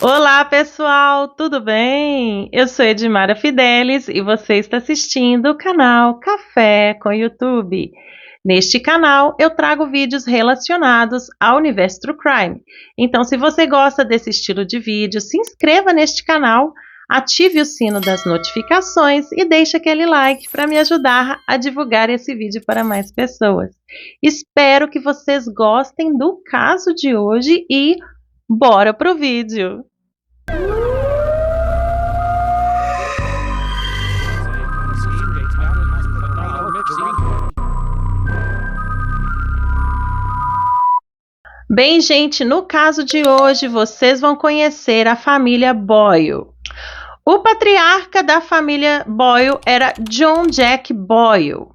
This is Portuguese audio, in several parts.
Olá, pessoal, tudo bem? Eu sou Edmara Fidelis e você está assistindo o canal Café com YouTube. Neste canal eu trago vídeos relacionados ao universo True Crime. Então, se você gosta desse estilo de vídeo, se inscreva neste canal, ative o sino das notificações e deixe aquele like para me ajudar a divulgar esse vídeo para mais pessoas. Espero que vocês gostem do caso de hoje e bora pro vídeo! Bem, gente, no caso de hoje, vocês vão conhecer a família Boyle. O patriarca da família Boyle era John Jack Boyle.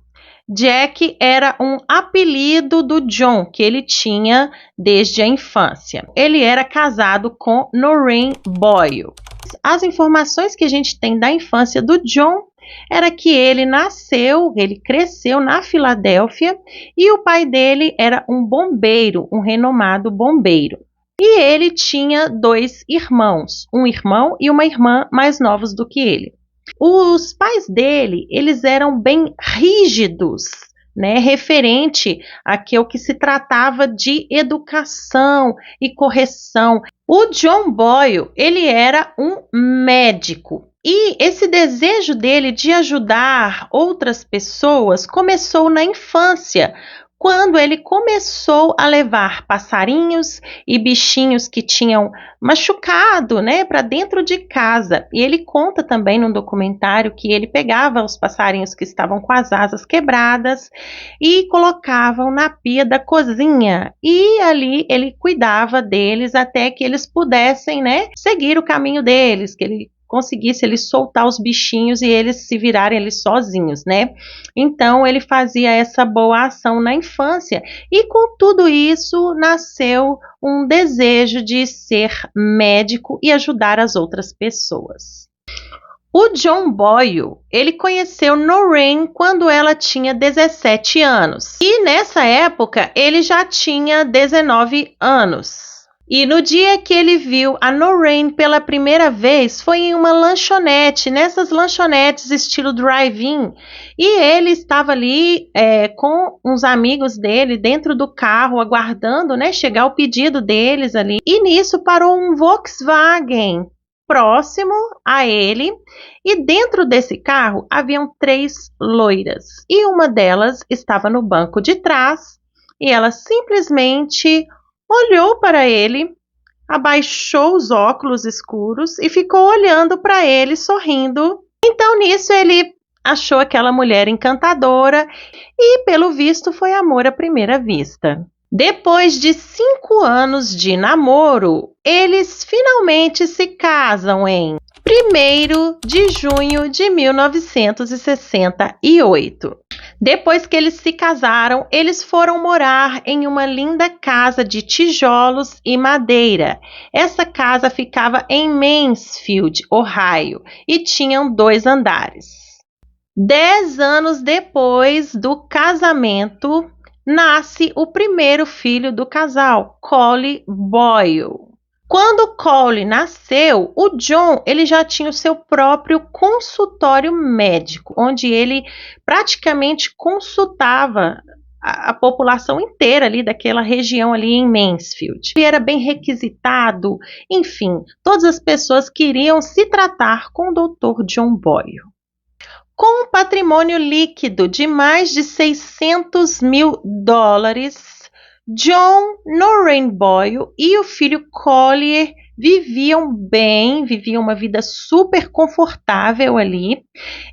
Jack era um apelido do John, que ele tinha desde a infância. Ele era casado com Noreen Boyle. As informações que a gente tem da infância do John era que ele cresceu na Filadélfia e o pai dele era um bombeiro, um renomado bombeiro. E ele tinha 2 irmãos, um irmão e uma irmã mais novos do que ele. Os pais dele, eles eram bem rígidos, né, referente àquilo que se tratava de educação e correção. O John Boyle, ele era um médico. E esse desejo dele de ajudar outras pessoas começou na infância, quando ele começou a levar passarinhos e bichinhos que tinham machucado, né, para dentro de casa. E ele conta também num documentário que ele pegava os passarinhos que estavam com as asas quebradas e colocavam na pia da cozinha. E ali ele cuidava deles até que eles pudessem, né, seguir o caminho deles, que ele conseguisse ele soltar os bichinhos e eles se virarem ali sozinhos, né? Então ele fazia essa boa ação na infância e com tudo isso nasceu um desejo de ser médico e ajudar as outras pessoas. O John Boyle, ele conheceu Noreen quando ela tinha 17 anos e nessa época ele já tinha 19 anos. E no dia que ele viu a Noreen pela primeira vez, foi em uma lanchonete, nessas lanchonetes estilo drive-in. E ele estava ali com uns amigos dele dentro do carro, aguardando, né, chegar o pedido deles ali. E nisso parou um Volkswagen próximo a ele. E dentro desse carro haviam 3 loiras. E uma delas estava no banco de trás e ela simplesmente olhou para ele, abaixou os óculos escuros e ficou olhando para ele, sorrindo. Então, nisso, ele achou aquela mulher encantadora e, pelo visto, foi amor à primeira vista. Depois de 5 anos de namoro, eles finalmente se casam em 1º de junho de 1968. Depois que eles se casaram, eles foram morar em uma linda casa de tijolos e madeira. Essa casa ficava em Mansfield, Ohio, e tinham 2 andares. 10 anos depois do casamento, nasce o primeiro filho do casal, Collie Boyle. Quando Collie nasceu, o John ele já tinha o seu próprio consultório médico, onde ele praticamente consultava a população inteira ali daquela região ali em Mansfield. Ele era bem requisitado, enfim, todas as pessoas queriam se tratar com o Dr. John Boyle. Com um patrimônio líquido de mais de $600 mil, John, Noreen Boyle e o filho Collier viviam bem, viviam uma vida super confortável ali.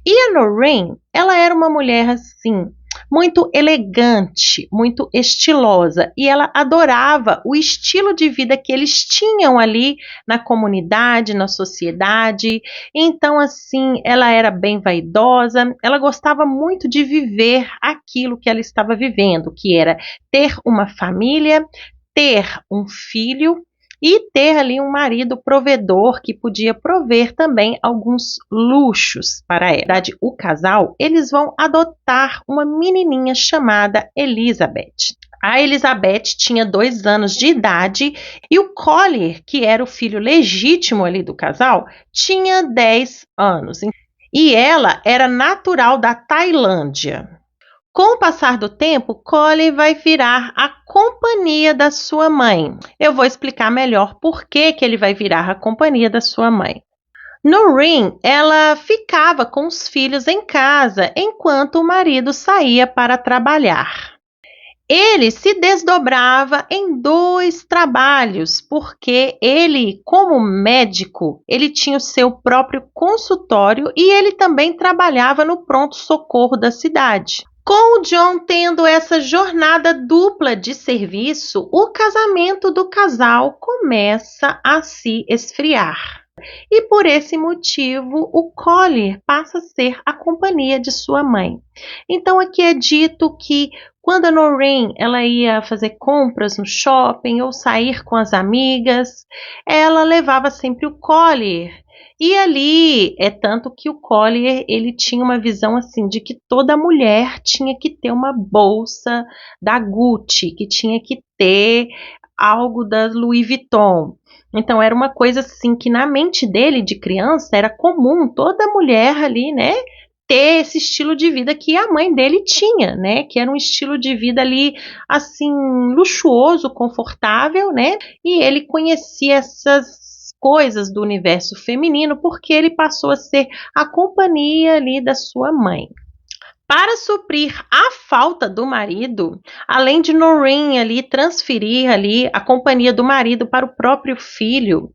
E a Noreen, ela era uma mulher assim, muito elegante, muito estilosa, e ela adorava o estilo de vida que eles tinham ali na comunidade, na sociedade. Então, assim, ela era bem vaidosa, ela gostava muito de viver aquilo que ela estava vivendo, que era ter uma família, ter um filho e ter ali um marido provedor que podia prover também alguns luxos para ela. Na verdade, o casal, eles vão adotar uma menininha chamada Elizabeth. A Elizabeth tinha 2 anos de idade e o Collier, que era o filho legítimo ali do casal, tinha 10 anos. E ela era natural da Tailândia. Com o passar do tempo, Collier vai virar a companhia da sua mãe. Eu vou explicar melhor por que ele vai virar a companhia da sua mãe. Noreen, ela ficava com os filhos em casa enquanto o marido saía para trabalhar. Ele se desdobrava em 2 trabalhos, porque ele, como médico, ele tinha o seu próprio consultório e ele também trabalhava no pronto-socorro da cidade. Com o John tendo essa jornada dupla de serviço, o casamento do casal começa a se esfriar. E por esse motivo, o Collier passa a ser a companhia de sua mãe. Então aqui é dito que quando a Noreen ela ia fazer compras no shopping ou sair com as amigas, ela levava sempre o Collier. E ali é tanto que o Collier ele tinha uma visão assim de que toda mulher tinha que ter uma bolsa da Gucci, que tinha que ter algo da Louis Vuitton. Então era uma coisa assim que na mente dele de criança era comum toda mulher ali, né, ter esse estilo de vida que a mãe dele tinha, né, que era um estilo de vida ali assim luxuoso, confortável, né? E ele conhecia essas coisas do universo feminino porque ele passou a ser a companhia ali da sua mãe. Para suprir a falta do marido, além de Noreen ali transferir ali a companhia do marido para o próprio filho,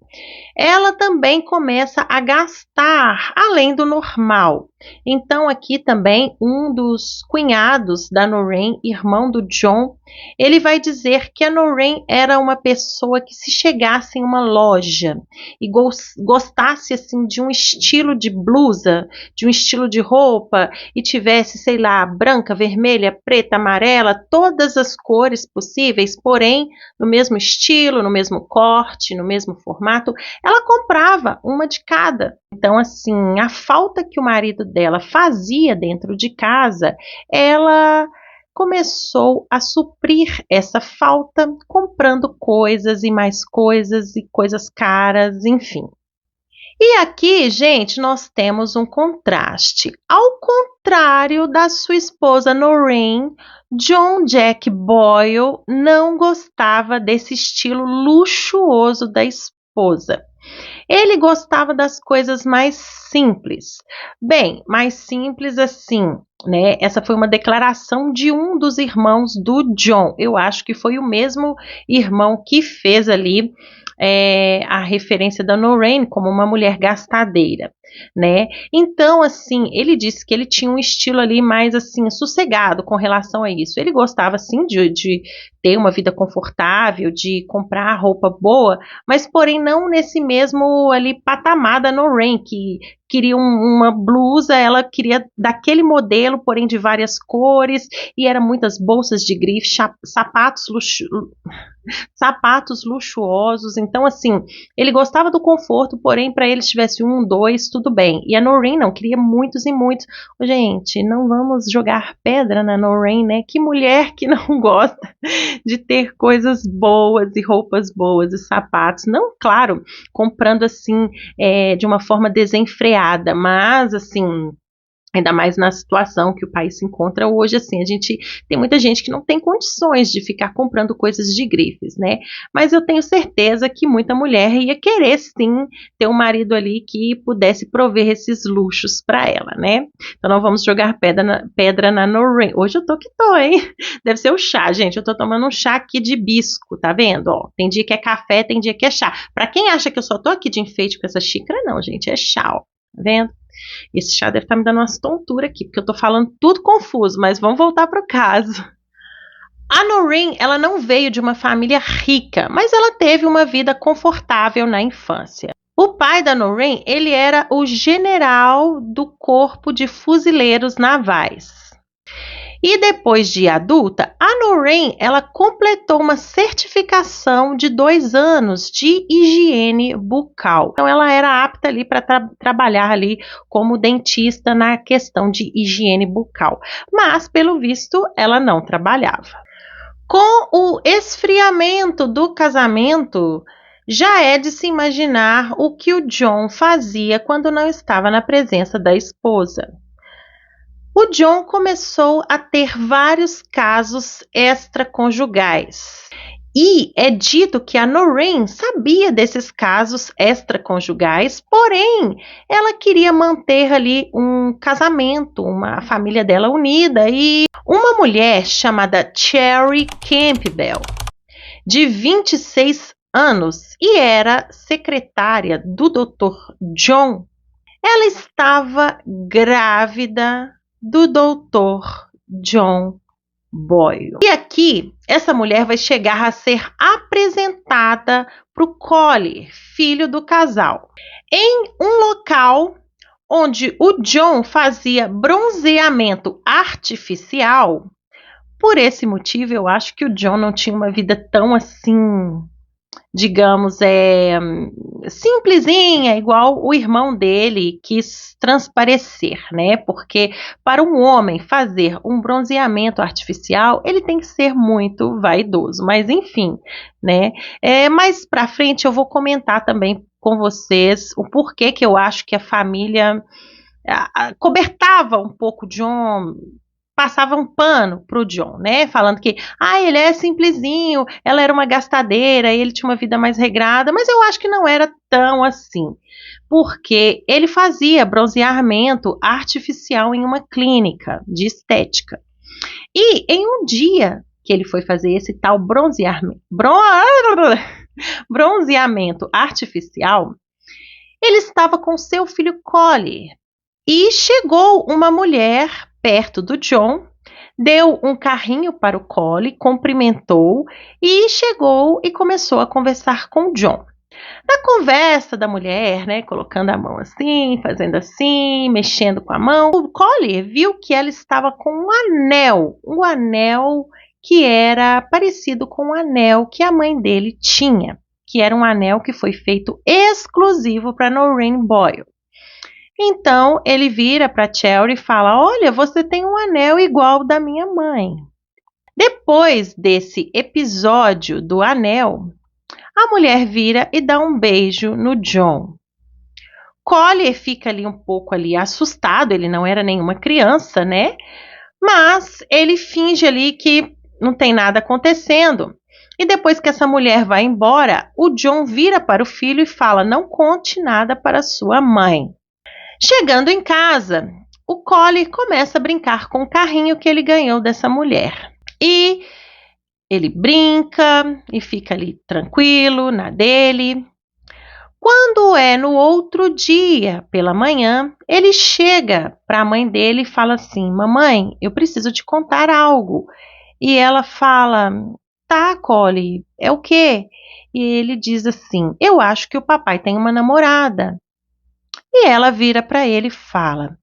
ela também começa a gastar além do normal. Então aqui também um dos cunhados da Noreen, irmão do John, ele vai dizer que a Noreen era uma pessoa que se chegasse em uma loja e gostasse assim de um estilo de blusa, de um estilo de roupa e tivesse, sei lá, branca, vermelha, preta, amarela, todas as cores possíveis, porém no mesmo estilo, no mesmo corte, no mesmo formato, ela comprava uma de cada. Então, assim, a falta que o marido dela fazia dentro de casa, ela começou a suprir essa falta comprando coisas e coisas caras, enfim. E aqui, gente, nós temos um contraste. Ao contrário da sua esposa Noreen, John Jack Boyle não gostava desse estilo luxuoso da esposa. Ele gostava das coisas mais simples. Bem, mais simples assim, né? Essa foi uma declaração de um dos irmãos do John. Eu acho que foi o mesmo irmão que fez ali a referência da Noreen como uma mulher gastadeira, né? Então, assim, ele disse que ele tinha um estilo ali mais assim sossegado com relação a isso. Ele gostava assim de ter uma vida confortável, de comprar roupa boa, mas porém não nesse mesmo ali patamar da Noreen, que queria uma blusa, ela queria daquele modelo, porém de várias cores, e eram muitas bolsas de grife, sapatos luxuosos. Então, assim, ele gostava do conforto, porém, para ele, se tivesse 1, 2, tudo bem. E a Noreen não, queria muitos e muitos. Gente, não vamos jogar pedra na Noreen, né? Que mulher que não gosta de ter coisas boas e roupas boas e sapatos. Não, claro, comprando assim, de uma forma desenfreada, mas, assim, ainda mais na situação que o país se encontra hoje, assim, a gente tem muita gente que não tem condições de ficar comprando coisas de grifes, né? Mas eu tenho certeza que muita mulher ia querer, sim, ter um marido ali que pudesse prover esses luxos para ela, né? Então não vamos jogar pedra na Noreen. Hoje eu tô que tô, hein? Deve ser o chá, gente. Eu tô tomando um chá aqui de hibisco, tá vendo? Ó, tem dia que é café, tem dia que é chá. Para quem acha que eu só tô aqui de enfeite com essa xícara, não, gente, é chá, ó. Tá vendo? Esse chá deve estar me dando umas tonturas aqui, porque eu tô falando tudo confuso, mas vamos voltar pro caso. A Noreen, ela não veio de uma família rica, mas ela teve uma vida confortável na infância. O pai da Noreen, ele era o general do Corpo de Fuzileiros Navais. E depois de adulta, a Noreen, ela completou uma certificação de 2 anos de higiene bucal. Então ela era apta ali para trabalhar ali como dentista na questão de higiene bucal. Mas, pelo visto, ela não trabalhava. Com o esfriamento do casamento, já é de se imaginar o que o John fazia quando não estava na presença da esposa. O John começou a ter vários casos extraconjugais. E é dito que a Noreen sabia desses casos extraconjugais, porém, ela queria manter ali um casamento, uma família dela unida. E uma mulher chamada Cherry Campbell, de 26 anos, e era secretária do Dr. John, ela estava grávida do Dr. John Boyle. E aqui, essa mulher vai chegar a ser apresentada para o Collie, filho do casal, em um local onde o John fazia bronzeamento artificial. Por esse motivo, eu acho que o John não tinha uma vida tão assim, digamos, simplesinha, igual o irmão dele quis transparecer, né? Porque para um homem fazer um bronzeamento artificial, ele tem que ser muito vaidoso. Mas enfim, né? Mais para frente eu vou comentar também com vocês o porquê que eu acho que a família cobertava um pouco John, passava um pano pro John, né? Falando que, ele é simplesinho, ela era uma gastadeira, ele tinha uma vida mais regrada, mas eu acho que não era tão assim, porque ele fazia bronzeamento artificial em uma clínica de estética. E em um dia que ele foi fazer esse tal bronzeamento artificial, ele estava com seu filho Collie e chegou uma mulher perto do John, deu um carrinho para o Collie, cumprimentou e chegou e começou a conversar com o John. Na conversa da mulher, né, colocando a mão assim, fazendo assim, mexendo com a mão, o Collie viu que ela estava com um anel que era parecido com o anel que a mãe dele tinha, que era um anel que foi feito exclusivo para Noreen Boyle. Então, ele vira para Cherry e fala: olha, você tem um anel igual da minha mãe. Depois desse episódio do anel, a mulher vira e dá um beijo no John. Collie fica ali um pouco assustado, ele não era nenhuma criança, né? Mas ele finge ali que não tem nada acontecendo. E depois que essa mulher vai embora, o John vira para o filho e fala: não conte nada para sua mãe. Chegando em casa, o Collie começa a brincar com o carrinho que ele ganhou dessa mulher. E ele brinca e fica ali tranquilo na dele. Quando é no outro dia, pela manhã, ele chega para a mãe dele e fala assim: mamãe, eu preciso te contar algo. E ela fala: tá, Collie, é o quê? E ele diz assim: eu acho que o papai tem uma namorada. E ela vira para ele e fala: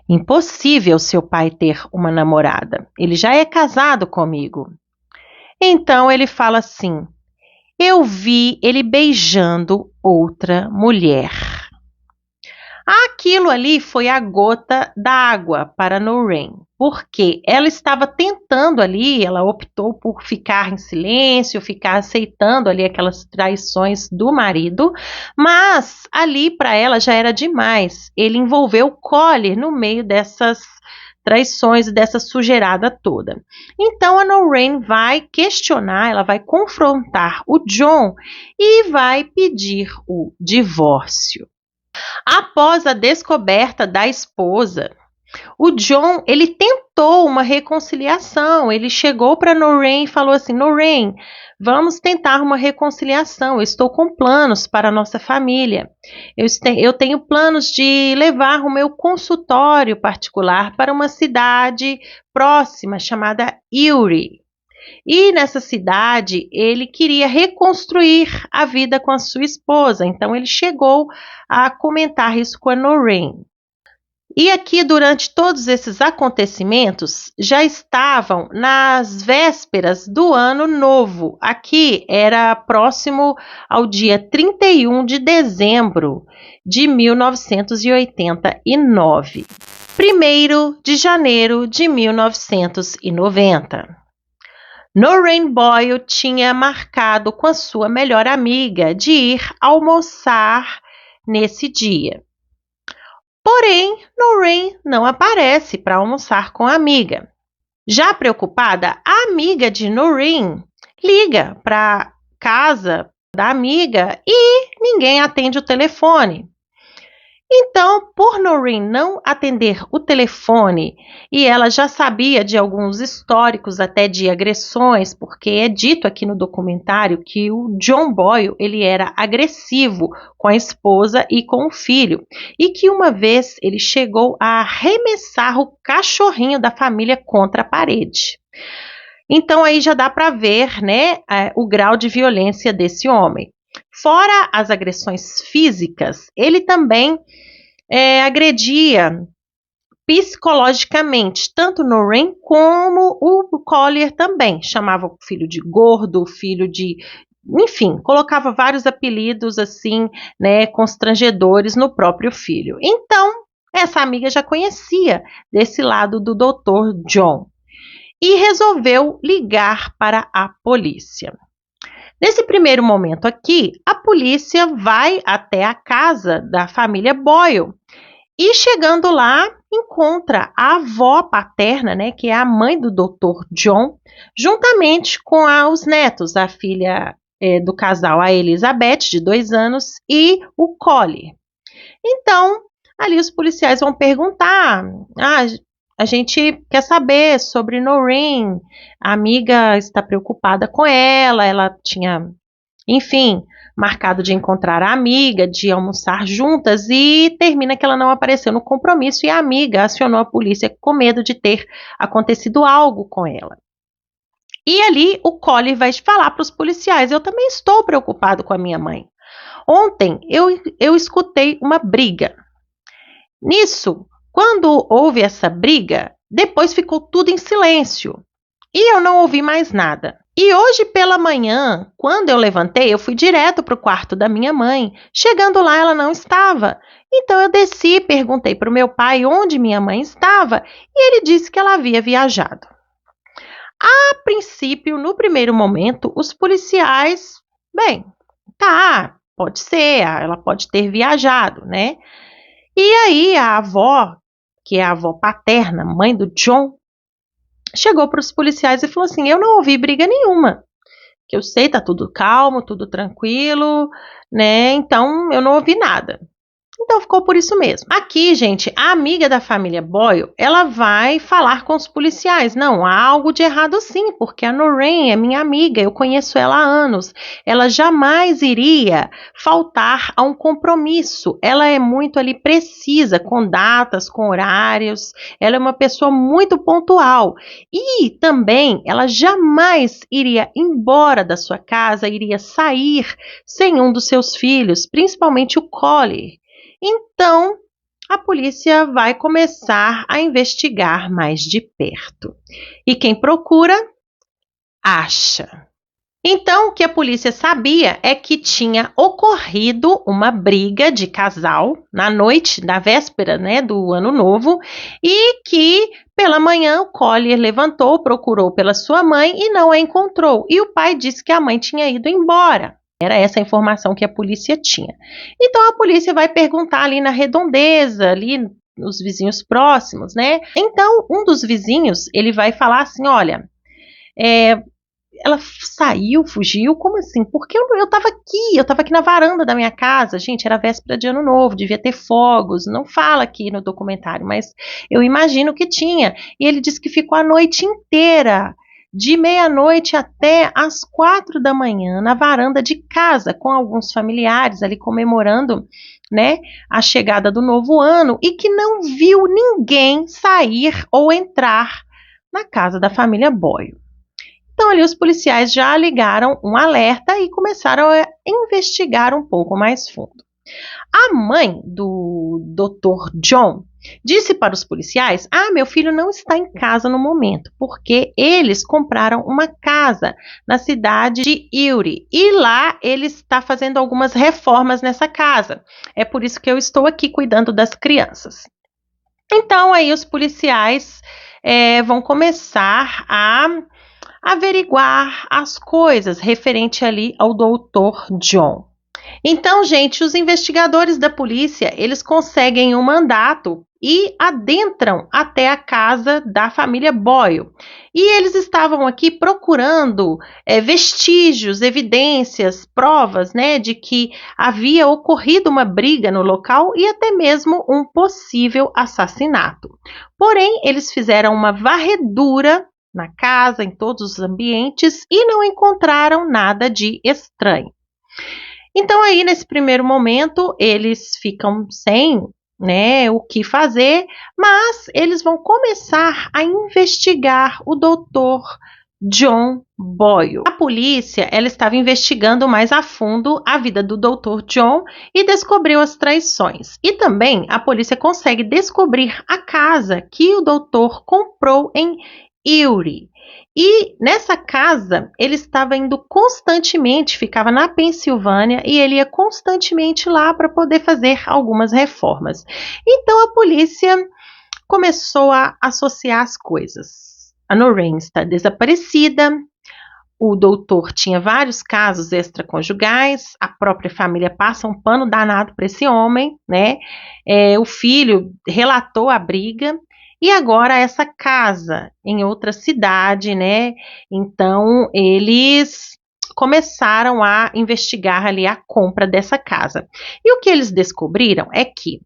impossível seu pai ter uma namorada. Ele já é casado comigo. Então ele fala assim: eu vi ele beijando outra mulher. Aquilo ali foi a gota d'água para Noreen, porque ela estava tentando ali, ela optou por ficar em silêncio, ficar aceitando ali aquelas traições do marido, mas ali para ela já era demais. Ele envolveu o Collie no meio dessas traições e dessa sujeirada toda. Então a Noreen vai questionar, ela vai confrontar o John e vai pedir o divórcio. Após a descoberta da esposa, o John, ele tentou uma reconciliação. Ele chegou para Noreen e falou assim: Noreen, vamos tentar uma reconciliação. Eu estou com planos para a nossa família. Eu tenho planos de levar o meu consultório particular para uma cidade próxima chamada Erie. E nessa cidade, ele queria reconstruir a vida com a sua esposa. Então, ele chegou a comentar isso com a Noreen. E aqui, durante todos esses acontecimentos, já estavam nas vésperas do Ano Novo. Aqui era próximo ao dia 31 de dezembro de 1989. 1º de janeiro de 1990. Noreen Boyle tinha marcado com a sua melhor amiga de ir almoçar nesse dia. Porém, Noreen não aparece para almoçar com a amiga. Já preocupada, a amiga de Noreen liga para casa da amiga e ninguém atende o telefone. Então, por Noreen não atender o telefone e ela já sabia de alguns históricos até de agressões, porque é dito aqui no documentário que o John Boyle ele era agressivo com a esposa e com o filho e que uma vez ele chegou a arremessar o cachorrinho da família contra a parede. Então aí já dá para ver, né, o grau de violência desse homem. Fora as agressões físicas, ele também agredia psicologicamente tanto Noreen como o Collier também. Chamava o filho de gordo, filho de... Enfim, colocava vários apelidos assim, né, constrangedores no próprio filho. Então, essa amiga já conhecia desse lado do Dr. John e resolveu ligar para a polícia. Nesse primeiro momento aqui, a polícia vai até a casa da família Boyle e chegando lá, encontra a avó paterna, né, que é a mãe do Dr. John, juntamente com os netos, a filha do casal, a Elizabeth, de 2 anos, e o Collier. Então, ali os policiais vão perguntar, a gente quer saber sobre Noreen, a amiga está preocupada com ela tinha, enfim, marcado de encontrar a amiga, de almoçar juntas e termina que ela não apareceu no compromisso e a amiga acionou a polícia com medo de ter acontecido algo com ela. E ali o Collier vai falar para os policiais, eu também estou preocupado com a minha mãe. Ontem eu escutei uma briga. Nisso, quando houve essa briga, depois ficou tudo em silêncio e eu não ouvi mais nada. E hoje pela manhã, quando eu levantei, eu fui direto para o quarto da minha mãe. Chegando lá, ela não estava. Então eu desci, perguntei para o meu pai onde minha mãe estava e ele disse que ela havia viajado. A princípio, no primeiro momento, os policiais, bem, tá, pode ser, ela pode ter viajado, né? E aí a avó, que é a avó paterna, mãe do John, chegou para os policiais e falou assim, eu não ouvi briga nenhuma, que eu sei, tá tudo calmo, tudo tranquilo, né, então eu não ouvi nada. Então ficou por isso mesmo. Aqui, gente, a amiga da família Boyle, ela vai falar com os policiais. Não, há algo de errado sim, porque a Noreen é minha amiga, eu conheço ela há anos. Ela jamais iria faltar a um compromisso. Ela é muito ali precisa, com datas, com horários. Ela é uma pessoa muito pontual. E também, ela jamais iria embora da sua casa, iria sair sem um dos seus filhos, principalmente o Collier. Então, a polícia vai começar a investigar mais de perto. E quem procura, acha. Então, o que a polícia sabia é que tinha ocorrido uma briga de casal na noite da véspera, né, do Ano Novo e que pela manhã o Collier levantou, procurou pela sua mãe e não a encontrou. E o pai disse que a mãe tinha ido embora. Era essa a informação que a polícia tinha. Então, a polícia vai perguntar ali na redondeza, ali nos vizinhos próximos, né? Então, um dos vizinhos, ele vai falar assim, olha, ela saiu, fugiu, como assim? Porque eu estava aqui na varanda da minha casa, gente, era véspera de Ano Novo, devia ter fogos, não fala aqui no documentário, mas eu imagino que tinha. E ele disse que ficou a noite inteira, de meia-noite até às 4 da manhã, na varanda de casa, com alguns familiares ali comemorando, né, a chegada do novo ano, e que não viu ninguém sair ou entrar na casa da família Boyle. Então ali os policiais já ligaram um alerta e começaram a investigar um pouco mais fundo. A mãe do Dr. John disse para os policiais, meu filho não está em casa no momento, porque eles compraram uma casa na cidade de Erie e lá ele está fazendo algumas reformas nessa casa. É por isso que eu estou aqui cuidando das crianças. Então aí os policiais vão começar a averiguar as coisas referente ali ao Dr. John. Então, gente, os investigadores da polícia, eles conseguem um mandato e adentram até a casa da família Boyle. E eles estavam aqui procurando vestígios, evidências, provas, né, de que havia ocorrido uma briga no local e até mesmo um possível assassinato. Porém, eles fizeram uma varredura na casa, em todos os ambientes, e não encontraram nada de estranho. Então, aí, nesse primeiro momento, eles ficam sem, né, o que fazer, mas eles vão começar a investigar o Dr. John Boyle. A polícia, ela estava investigando mais a fundo a vida do Dr. John e descobriu as traições. E também a polícia consegue descobrir a casa que o doutor comprou em Erie. E nessa casa, ele estava indo constantemente, ficava na Pensilvânia, e ele ia constantemente lá para poder fazer algumas reformas. Então a polícia começou a associar as coisas. A Noreen está desaparecida, o doutor tinha vários casos extraconjugais, a própria família passa um pano danado para esse homem, né? O filho relatou a briga. E agora essa casa em outra cidade, né? Então eles começaram a investigar ali a compra dessa casa. E o que eles descobriram é que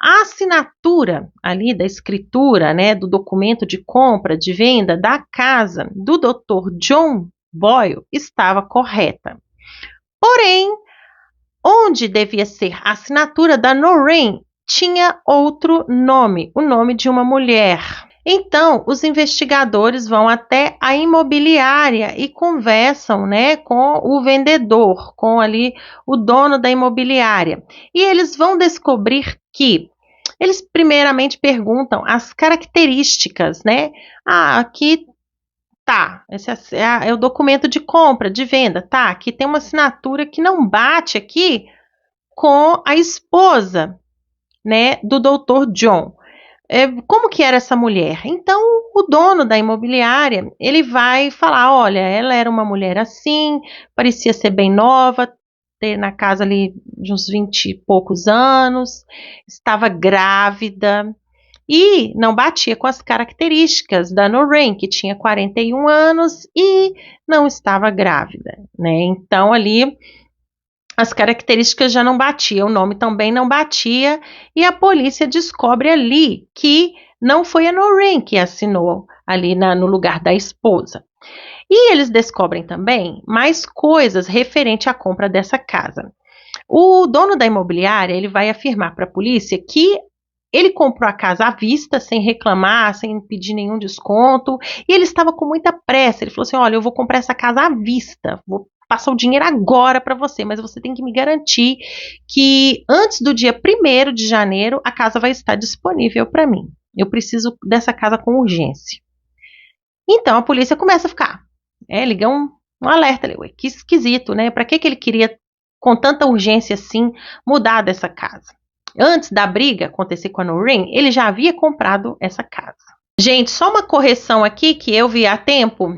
a assinatura ali da escritura, né, do documento de compra, de venda da casa do Dr. John Boyle estava correta. Porém, onde devia ser a assinatura da Noreen, tinha outro nome, o nome de uma mulher. Então, os investigadores vão até a imobiliária e conversam, né, com o vendedor, com ali o dono da imobiliária. E eles vão descobrir que eles primeiramente perguntam as características, né? Aqui tá, esse é o documento de compra, de venda, tá? Aqui tem uma assinatura que não bate aqui com a esposa, né, do Dr. John. Como que era essa mulher? Então, o dono da imobiliária, ele vai falar, olha, ela era uma mulher assim, parecia ser bem nova, ter na casa ali de uns 20 e poucos anos, estava grávida e não batia com as características da Noreen, que tinha 41 anos e não estava grávida, né? Então, ali as características já não batiam, o nome também não batia, e a polícia descobre ali que não foi a Noreen que assinou ali no lugar da esposa. E eles descobrem também mais coisas referente à compra dessa casa. O dono da imobiliária, ele vai afirmar para a polícia que ele comprou a casa à vista, sem reclamar, sem pedir nenhum desconto, e ele estava com muita pressa. Ele falou assim, olha, eu vou comprar essa casa à vista, vou passar o dinheiro agora para você, mas você tem que me garantir que antes do dia 1º de janeiro a casa vai estar disponível para mim. Eu preciso dessa casa com urgência. Então a polícia começa a ficar, liga um alerta, ué, que esquisito, né? Para que ele queria com tanta urgência assim mudar dessa casa? Antes da briga acontecer com a Noreen, ele já havia comprado essa casa. Gente, só uma correção aqui que eu vi há tempo.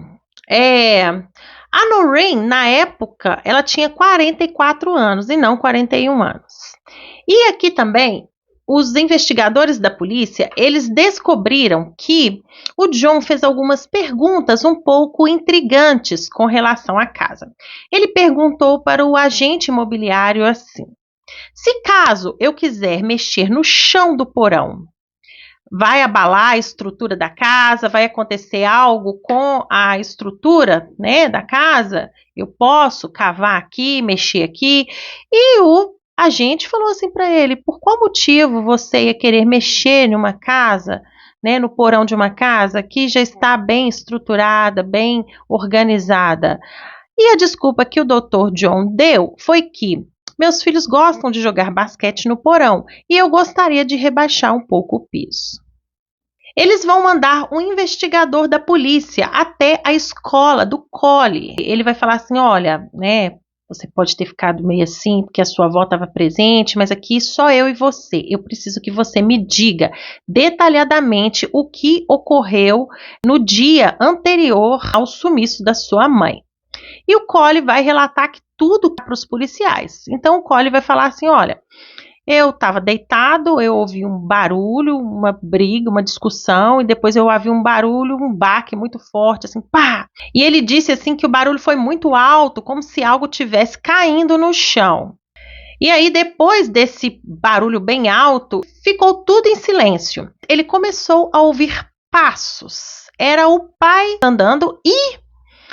A Noreen, na época, ela tinha 44 anos e não 41 anos. E aqui também, os investigadores da polícia, eles descobriram que o John fez algumas perguntas um pouco intrigantes com relação à casa. Ele perguntou para o agente imobiliário assim, se caso eu quiser mexer no chão do porão, vai abalar a estrutura da casa, vai acontecer algo com a estrutura, né, da casa, eu posso cavar aqui, mexer aqui, e o agente falou assim para ele, por qual motivo você ia querer mexer numa casa, né, no porão de uma casa que já está bem estruturada, bem organizada? E a desculpa que o Dr. John deu foi que meus filhos gostam de jogar basquete no porão e eu gostaria de rebaixar um pouco o piso. Eles vão mandar um investigador da polícia até a escola do Collie. Ele vai falar assim, olha, né, Você pode ter ficado meio assim, porque a sua avó estava presente, mas aqui só eu e você. Eu preciso que você me diga detalhadamente o que ocorreu no dia anterior ao sumiço da sua mãe. E o Collie vai relatar que tudo para os policiais. Então o Collie vai falar assim, olha, eu estava deitado, eu ouvi um barulho, uma briga, uma discussão, e depois eu ouvi um barulho, um baque muito forte, assim, pá! E ele disse assim que o barulho foi muito alto, como se algo tivesse caindo no chão. E aí, depois desse barulho bem alto, ficou tudo em silêncio. Ele começou a ouvir passos. Era o pai andando e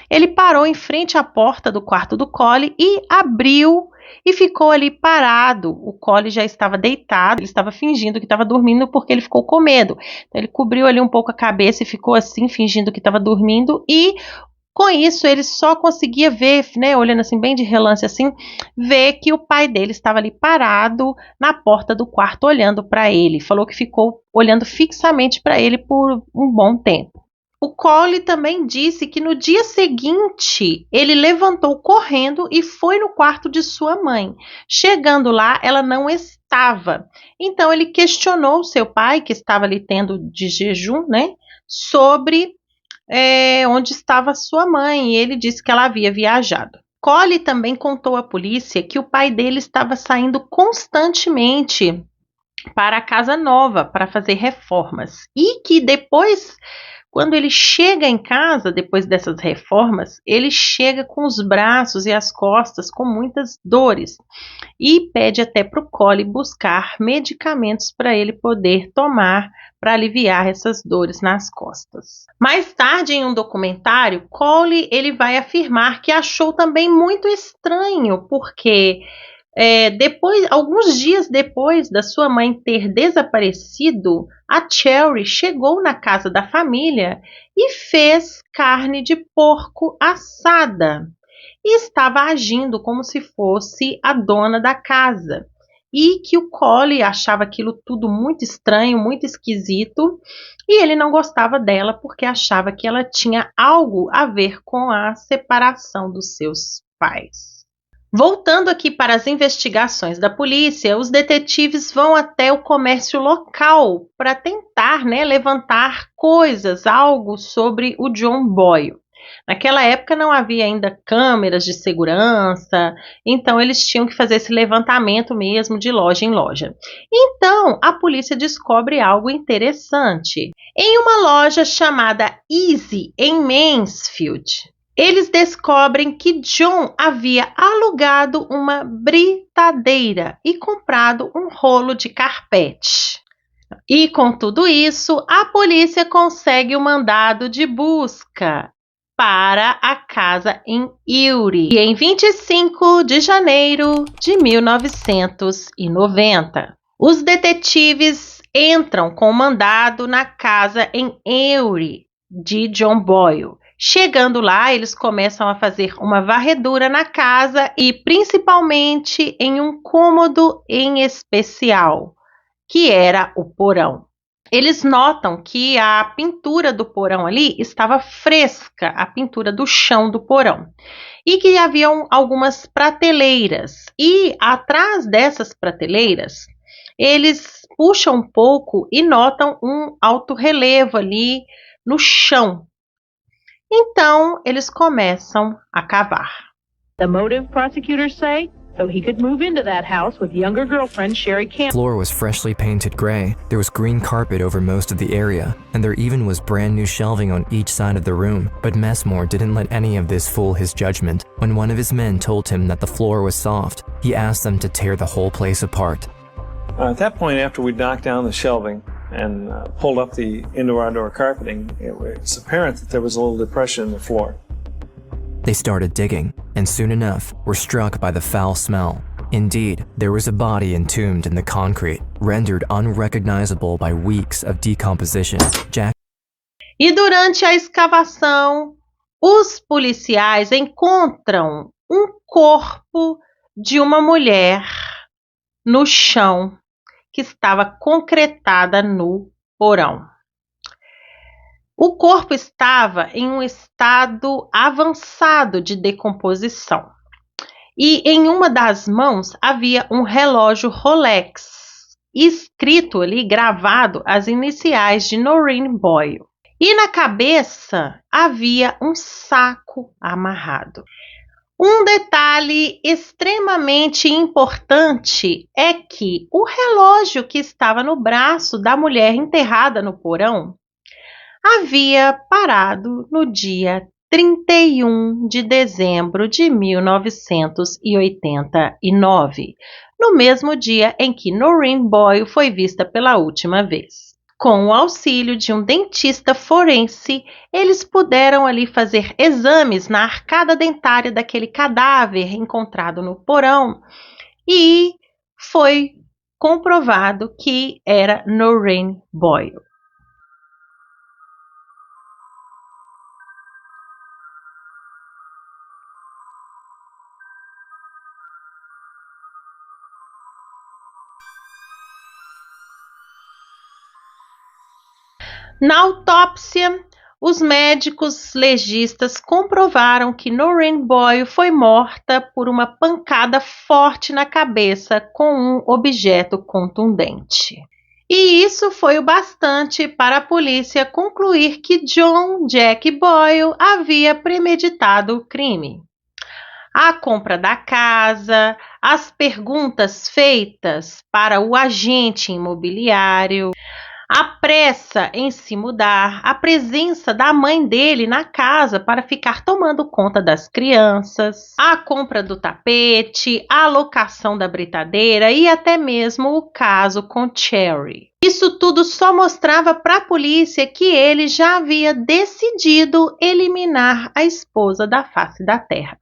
ele parou em frente à porta do quarto do Collie e abriu e ficou ali parado. O Collie já estava deitado, ele estava fingindo que estava dormindo porque ele ficou com medo. Então, ele cobriu ali um pouco a cabeça e ficou assim, fingindo que estava dormindo, e com isso ele só conseguia ver, né, olhando assim bem de relance assim, ver que o pai dele estava ali parado na porta do quarto olhando para ele. Falou que ficou olhando fixamente para ele por um bom tempo. O Collie também disse que no dia seguinte ele levantou correndo e foi no quarto de sua mãe. Chegando lá, ela não estava. Então ele questionou seu pai, que estava ali tendo de jejum, né, sobre onde estava sua mãe. E ele disse que ela havia viajado. Collie também contou à polícia que o pai dele estava saindo constantemente para a casa nova para fazer reformas e que depois, quando ele chega em casa, depois dessas reformas, ele chega com os braços e as costas com muitas dores e pede até para o Collie buscar medicamentos para ele poder tomar para aliviar essas dores nas costas. Mais tarde, em um documentário, Collie ele vai afirmar que achou também muito estranho, porque alguns dias depois da sua mãe ter desaparecido, a Cherry chegou na casa da família e fez carne de porco assada e estava agindo como se fosse a dona da casa, e que o Collie achava aquilo tudo muito estranho, muito esquisito, e ele não gostava dela porque achava que ela tinha algo a ver com a separação dos seus pais. Voltando aqui para as investigações da polícia, os detetives vão até o comércio local para tentar, né, levantar coisas, algo sobre o John Boyle. Naquela época não havia ainda câmeras de segurança, então eles tinham que fazer esse levantamento mesmo de loja em loja. Então a polícia descobre algo interessante. Em uma loja chamada Easy, em Mansfield, eles descobrem que John havia alugado uma britadeira e comprado um rolo de carpete. E com tudo isso, a polícia consegue o mandado de busca para a casa em Erie, e em 25 de janeiro de 1990. Os detetives entram com o mandado na casa em Erie de John Boyle. Chegando lá, eles começam a fazer uma varredura na casa e principalmente em um cômodo em especial, que era o porão. Eles notam que a pintura do porão ali estava fresca, a pintura do chão do porão, e que haviam algumas prateleiras. E atrás dessas prateleiras, eles puxam um pouco e notam um alto relevo ali no chão. Então, eles começam a cavar. The motive, prosecutors say, so he could move into that house with younger girlfriend Sherry Campbell. The floor was freshly painted gray, there was green carpet over most of the area, and there even was brand new shelving on each side of the room. But Messmore didn't let any of this fool his judgment. When one of his men told him that the floor was soft, he asked them to tear the whole place apart. At that point, after we knocked down the shelving and pulled up the indoor-outdoor carpeting, it was apparent that there was a little depression in the floor. They started digging, and soon enough were struck by the foul smell. Indeed, there was a body entombed in the concrete, rendered unrecognizable by weeks of decomposition. E durante a escavação, os policiais encontram um corpo de uma mulher no chão que estava concretada no porão. O corpo estava em um estado avançado de decomposição. e em uma das mãos havia um relógio Rolex, escrito ali, gravado, as iniciais de Noreen Boyle. E na cabeça havia um saco amarrado. Um detalhe extremamente importante é que o relógio que estava no braço da mulher enterrada no porão havia parado no dia 31 de dezembro de 1989, no mesmo dia em que Noreen Boyle foi vista pela última vez. Com o auxílio de um dentista forense, eles puderam ali fazer exames na arcada dentária daquele cadáver encontrado no porão e foi comprovado que era Noreen Boyle. Na autópsia, os médicos legistas comprovaram que Noreen Boyle foi morta por uma pancada forte na cabeça com um objeto contundente. E isso foi o bastante para a polícia concluir que John Jack Boyle havia premeditado o crime. A compra da casa, as perguntas feitas para o agente imobiliário, a pressa em se mudar, a presença da mãe dele na casa para ficar tomando conta das crianças, a compra do tapete, a locação da britadeira e até mesmo o caso com Cherry. Isso tudo só mostrava para a polícia que ele já havia decidido eliminar a esposa da face da terra.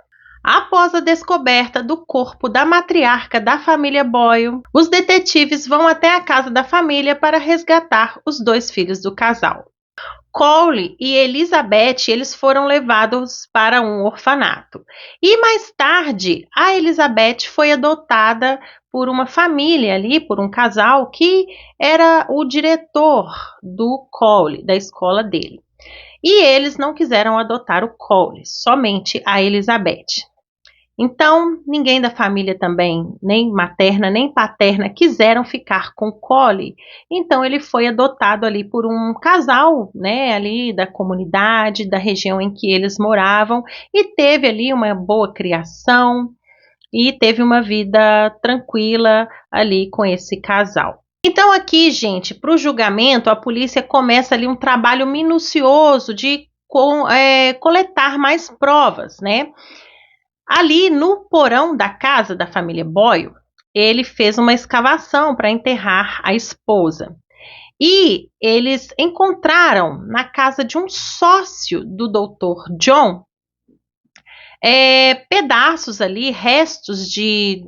Após a descoberta do corpo da matriarca da família Boyle, os detetives vão até a casa da família para resgatar os dois filhos do casal. Cole e Elizabeth, eles foram levados para um orfanato. E mais tarde, a Elizabeth foi adotada por uma família ali, por um casal que era o diretor do Cole, da escola dele. E eles não quiseram adotar o Cole, somente a Elizabeth. Então, ninguém da família também, nem materna nem paterna, quiseram ficar com Cole. Então, ele foi adotado ali por um casal, né, ali da comunidade, da região em que eles moravam, e teve ali uma boa criação e teve uma vida tranquila ali com esse casal. Então, aqui, gente, para o julgamento, a polícia começa ali um trabalho minucioso de coletar mais provas, né? Ali no porão da casa da família Boyle, ele fez uma escavação para enterrar a esposa. E eles encontraram na casa de um sócio do Dr. John pedaços ali, restos de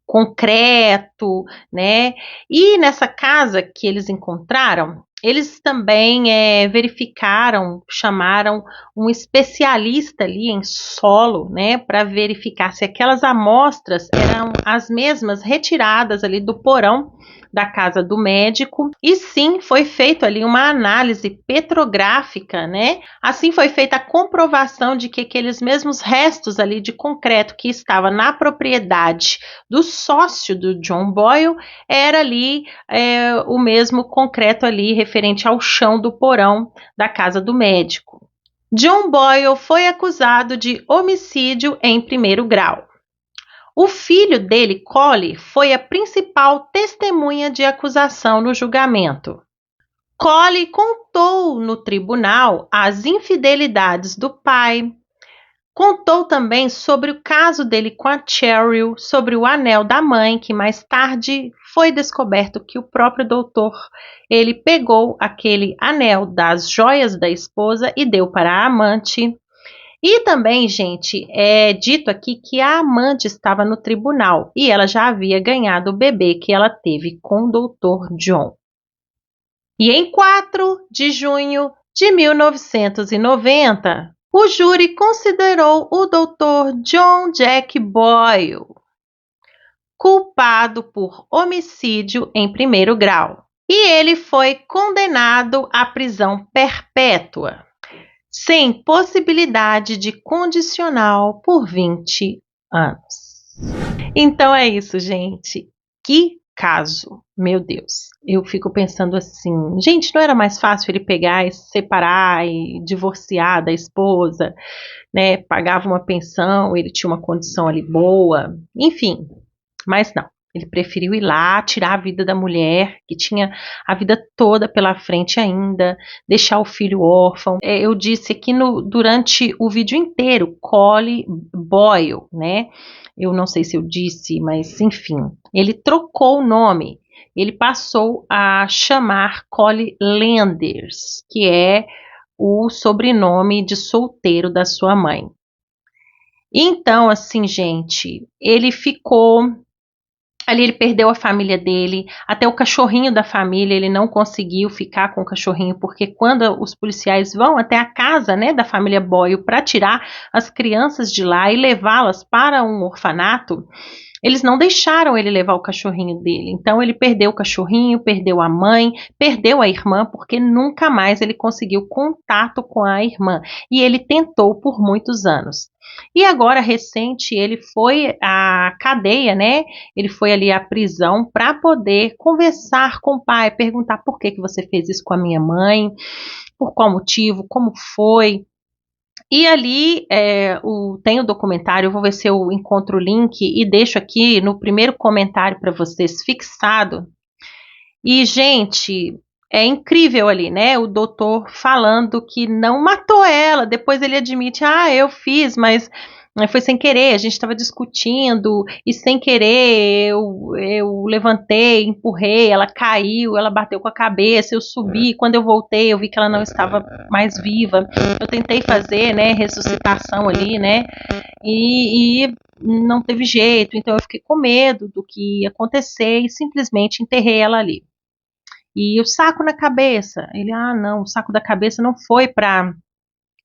concreto, né? E nessa casa que eles encontraram, eles também verificaram, chamaram um especialista ali em solo, né, para verificar se aquelas amostras eram as mesmas retiradas ali do porão da casa do médico. E sim, foi feito ali uma análise petrográfica, né? Assim foi feita a comprovação de que aqueles mesmos restos ali de concreto que estava na propriedade do sócio do John Boyle era ali o mesmo concreto ali referente ao chão do porão da casa do médico. John Boyle foi acusado de homicídio em primeiro grau. O filho dele, Cole, foi a principal testemunha de acusação no julgamento. Cole contou no tribunal as infidelidades do pai, contou também sobre o caso dele com a Cheryl, sobre o anel da mãe, que mais tarde foi descoberto que o próprio doutor, ele pegou aquele anel das joias da esposa e deu para a amante. E também, gente, é dito aqui que a amante estava no tribunal e ela já havia ganhado o bebê que ela teve com o Dr. John. E em 4 de junho de 1990, o júri considerou o Dr. John Jack Boyle culpado por homicídio em primeiro grau. E ele foi condenado à prisão perpétua. sem possibilidade de condicional por 20 anos. Então é isso, gente. Que caso, meu Deus. Eu fico pensando assim, gente, não era mais fácil ele pegar e se separar e divorciar da esposa, né? Pagava uma pensão, ele tinha uma condição ali boa, enfim, mas não. Ele preferiu ir lá, tirar a vida da mulher, que tinha a vida toda pela frente ainda, deixar o filho órfão. Eu disse aqui durante o vídeo inteiro, Collie Boyle, né? Eu não sei se eu disse, mas enfim, ele trocou o nome. Ele passou a chamar Collie Landers, que é o sobrenome de solteiro da sua mãe. Então, assim, gente, ele ficou ali, ele perdeu a família dele, até o cachorrinho da família, ele não conseguiu ficar com o cachorrinho, porque quando os policiais vão até a casa, né, da família Boyle para tirar as crianças de lá e levá-las para um orfanato, eles não deixaram ele levar o cachorrinho dele. Então ele perdeu o cachorrinho, perdeu a mãe, perdeu a irmã, porque nunca mais ele conseguiu contato com a irmã. E ele tentou por muitos anos. E agora, recente, ele foi à cadeia, né? Ele foi ali à prisão para poder conversar com o pai, perguntar por que você fez isso com a minha mãe, por qual motivo, como foi. E ali tem o documentário, eu vou ver se eu encontro o link e deixo aqui no primeiro comentário para vocês fixado. E, gente, é incrível ali, né? O doutor falando que não matou ela, depois ele admite, eu fiz, mas foi sem querer, a gente estava discutindo e sem querer eu levantei, empurrei, ela caiu, ela bateu com a cabeça, eu subi, quando eu voltei eu vi que ela não estava mais viva, eu tentei fazer, né, ressuscitação ali, né, e não teve jeito, então eu fiquei com medo do que ia acontecer e simplesmente enterrei ela ali. E o saco na cabeça, ele, não, o saco da cabeça não foi para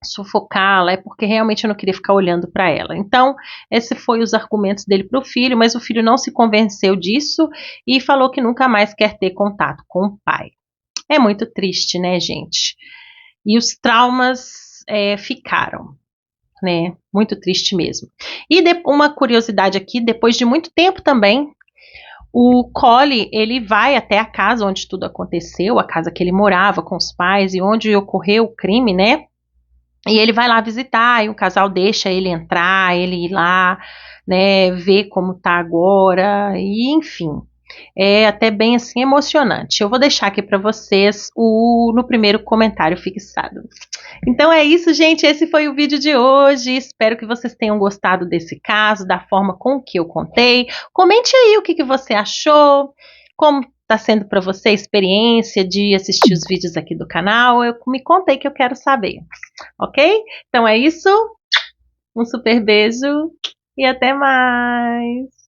sufocá-la, é porque realmente eu não queria ficar olhando para ela. Então, esse foi os argumentos dele para o filho, mas o filho não se convenceu disso e falou que nunca mais quer ter contato com o pai. É muito triste, né, gente? E os traumas ficaram, né? Muito triste mesmo. E uma curiosidade aqui, depois de muito tempo também, o Collie, ele vai até a casa onde tudo aconteceu, a casa que ele morava com os pais e onde ocorreu o crime, né? E ele vai lá visitar, e o casal deixa ele entrar, ele ir lá, né, ver como tá agora, e enfim, é até bem assim emocionante. Eu vou deixar aqui para vocês no primeiro comentário fixado. Então é isso, gente, esse foi o vídeo de hoje, espero que vocês tenham gostado desse caso, da forma com que eu contei. Comente aí o que você achou, como está sendo para você a experiência de assistir os vídeos aqui do canal. Me conta aí que eu quero saber, ok? Então é isso, um super beijo e até mais!